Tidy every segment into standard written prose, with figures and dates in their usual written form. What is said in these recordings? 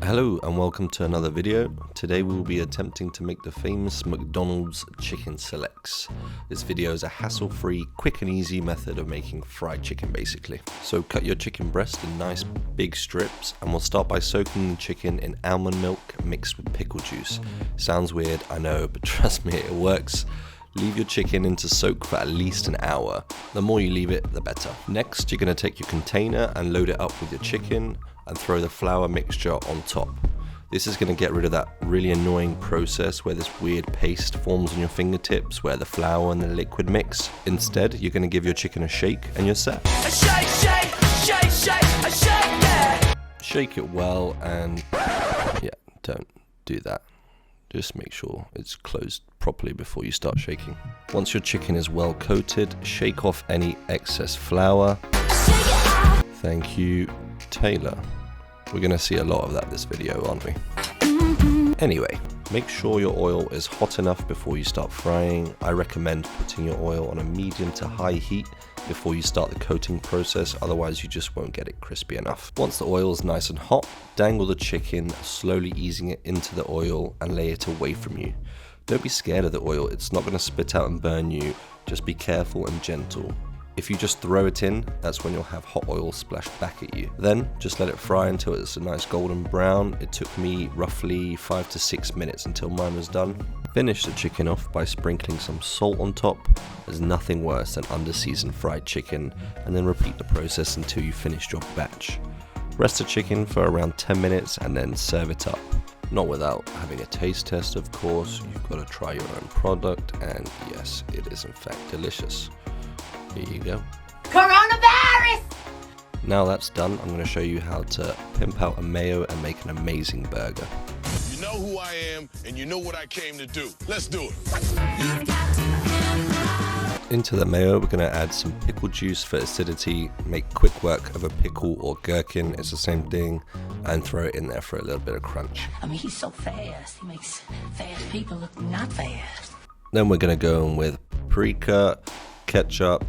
Hello and welcome to another video. Today we will be attempting to make the famous McDonald's chicken selects. This video is a hassle-free, quick and easy method of making fried chicken basically. So cut your chicken breast in nice big strips and we'll start by soaking the chicken in almond milk mixed with pickle juice. Sounds weird, I know, but trust me, it works. Leave your chicken in to soak for at least an hour. The more you leave it, the better. Next, you're going to take your container and load it up with your chicken and throw the flour mixture on top. This is going to get rid of that really annoying process where this weird paste forms on your fingertips where the flour and the liquid mix. Instead, you're going to give your chicken a shake and you're set. A shake, shake, shake, shake, a shake, yeah. Shake it well and yeah, don't do that. Just make sure it's closed properly before you start shaking. Once your chicken is well coated, shake off any excess flour. Thank you, Taylor. We're gonna see a lot of that this video, aren't we? Anyway, make sure your oil is hot enough before you start frying. I recommend putting your oil on a medium to high heat before you start the coating process, otherwise you just won't get it crispy enough. Once the oil is nice and hot, dangle the chicken, slowly easing it into the oil and lay it away from you. Don't be scared of the oil, it's not going to spit out and burn you, just be careful and gentle. If you just throw it in, that's when you'll have hot oil splash back at you. Then, just let it fry until it's a nice golden brown. It took me roughly 5 to 6 minutes until mine was done. Finish the chicken off by sprinkling some salt on top. There's nothing worse than under-seasoned fried chicken, and then repeat the process until you finished your batch. Rest the chicken for around 10 minutes and then serve it up. Not without having a taste test, of course. You've got to try your own product, and yes, it is in fact delicious. Here you go. Coronavirus! Now that's done, I'm going to show you how to pimp out a mayo and make an amazing burger. You know who I am, and you know what I came to do. Let's do it. Into the mayo, we're going to add some pickle juice for acidity, make quick work of a pickle or gherkin, it's the same thing, and throw it in there for a little bit of crunch. I mean, he's so fast. He makes fast people look not fast. Then we're going to go in with paprika, ketchup,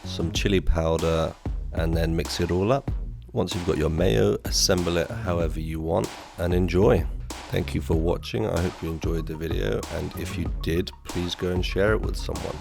some chili powder, and then mix it all up. Once you've got your mayo, assemble it however you want and enjoy. Thank you for watching. I hope you enjoyed the video, and if you did, please go and share it with someone.